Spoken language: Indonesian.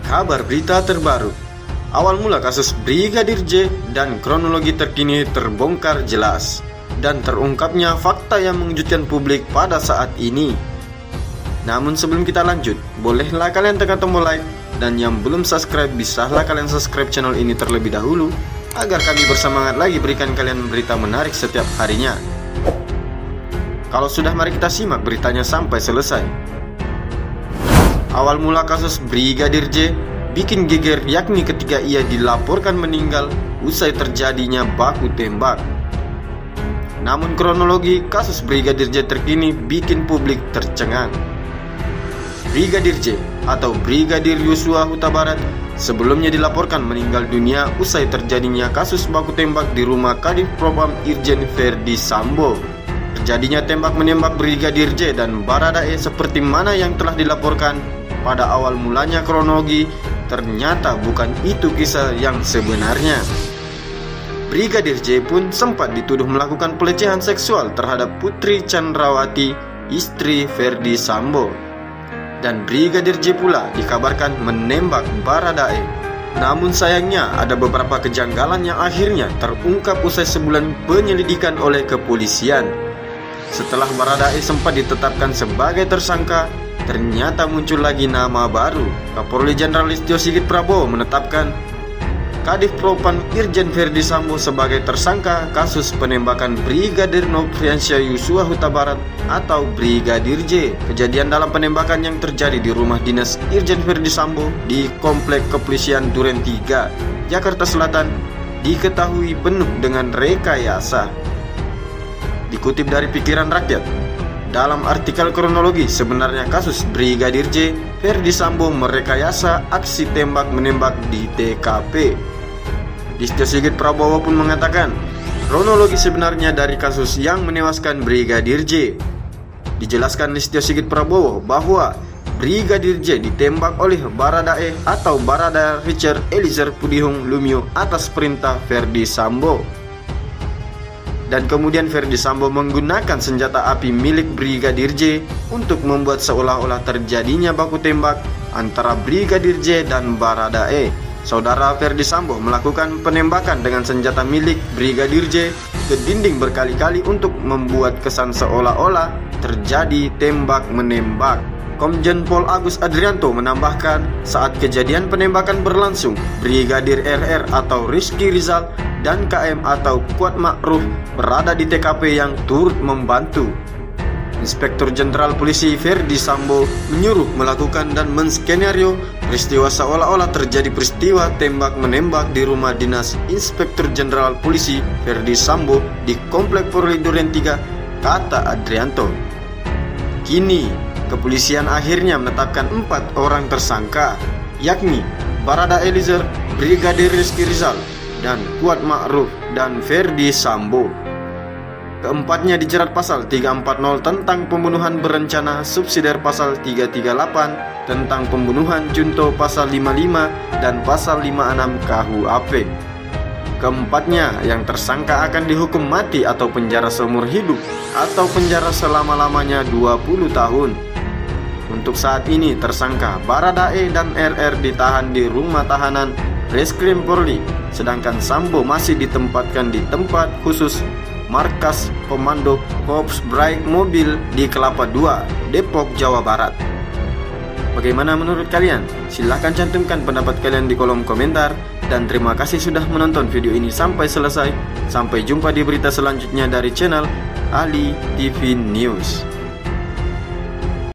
Kabar berita terbaru. Awal mula kasus Brigadir J dan kronologi terkini terbongkar jelas, dan terungkapnya fakta yang mengejutkan publik pada saat ini. Namun sebelum kita lanjut, bolehlah kalian tekan tombol like, dan yang belum subscribe bisalah kalian subscribe channel ini terlebih dahulu, agar kami bersemangat lagi berikan kalian berita menarik setiap harinya. Kalau sudah, mari kita simak beritanya sampai selesai. Awal mula kasus Brigadir J bikin geger, yakni ketika ia dilaporkan meninggal usai terjadinya baku tembak. Namun kronologi kasus Brigadir J terkini bikin publik tercengang. Brigadir J atau Brigadir Yosua Huta Barat sebelumnya dilaporkan meninggal dunia usai terjadinya kasus baku tembak di rumah Kadif Propam Irjen Verdi Sambo. Terjadinya tembak-menembak Brigadir J dan Baradae seperti mana yang telah dilaporkan pada awal mulanya kronologi, ternyata bukan itu kisah yang sebenarnya. Brigadir J pun sempat dituduh melakukan pelecehan seksual terhadap Putri Chandrawati, istri Verdi Sambo. Dan Brigadir J pula dikabarkan menembak Baradae. Namun sayangnya ada beberapa kejanggalan yang akhirnya terungkap usai sebulan penyelidikan oleh kepolisian. Setelah Baradae sempat ditetapkan sebagai tersangka, ternyata muncul lagi nama baru. Kapolri Jenderal Listio Sigit Prabowo menetapkan Kadif Propam Irjen Verdi Sambo sebagai tersangka kasus penembakan Brigadir Nofriansyah Yosua Huta Barat atau Brigadir J. Kejadian dalam penembakan yang terjadi di rumah dinas Irjen Verdi Sambo di Komplek Kepolisian Duren 3, Jakarta Selatan diketahui penuh dengan rekayasa. Dikutip dari Pikiran Rakyat, dalam artikel kronologi sebenarnya kasus Brigadir J, Verdi Sambo merekayasa aksi tembak-menembak di TKP. Listio Sigit Prabowo pun mengatakan kronologi sebenarnya dari kasus yang menewaskan Brigadir J. Dijelaskan Listio Sigit Prabowo bahwa Brigadir J ditembak oleh Baradae atau Barada Richard Eliezer Pudihang Lumiu atas perintah Verdi Sambo. Dan kemudian Verdi Sambo menggunakan senjata api milik Brigadir J untuk membuat seolah-olah terjadinya baku tembak antara Brigadir J dan Baradae. Saudara Verdi Sambo melakukan penembakan dengan senjata milik Brigadir J ke dinding berkali-kali untuk membuat kesan seolah-olah terjadi tembak-menembak. Komjen Pol Agus Adrianto menambahkan, saat kejadian penembakan berlangsung, Brigadir RR atau Rizky Rizal dan KM atau Kuat Ma'ruf berada di TKP yang turut membantu. Inspektur Jenderal Polisi Verdi Sambo menyuruh melakukan dan menskenario peristiwa seolah-olah terjadi peristiwa tembak-menembak di rumah dinas Inspektur Jenderal Polisi Verdi Sambo di Komplek Polri Duren 3, kata Adrianto. Kini kepolisian akhirnya menetapkan 4 orang tersangka, yakni Barada Eliezer, Brigadir Rizky Rizal, dan Kuat Ma'ruf dan Verdi Sambo. Keempatnya dijerat pasal 340 tentang pembunuhan berencana, subsidiar pasal 338 tentang pembunuhan junto pasal 55 dan pasal 56 KUHP. Keempatnya yang tersangka akan dihukum mati atau penjara seumur hidup atau penjara selama-lamanya 20 tahun. Untuk saat ini tersangka Baradae dan RR ditahan di rumah tahanan Reskrim Polri, sedangkan Sambo masih ditempatkan di tempat khusus Markas Komando Korps Brigade Mobil di Kelapa II, Depok, Jawa Barat. Bagaimana menurut kalian? Silahkan cantumkan pendapat kalian di kolom komentar. Dan terima kasih sudah menonton video ini sampai selesai. Sampai jumpa di berita selanjutnya dari channel Ali TV News.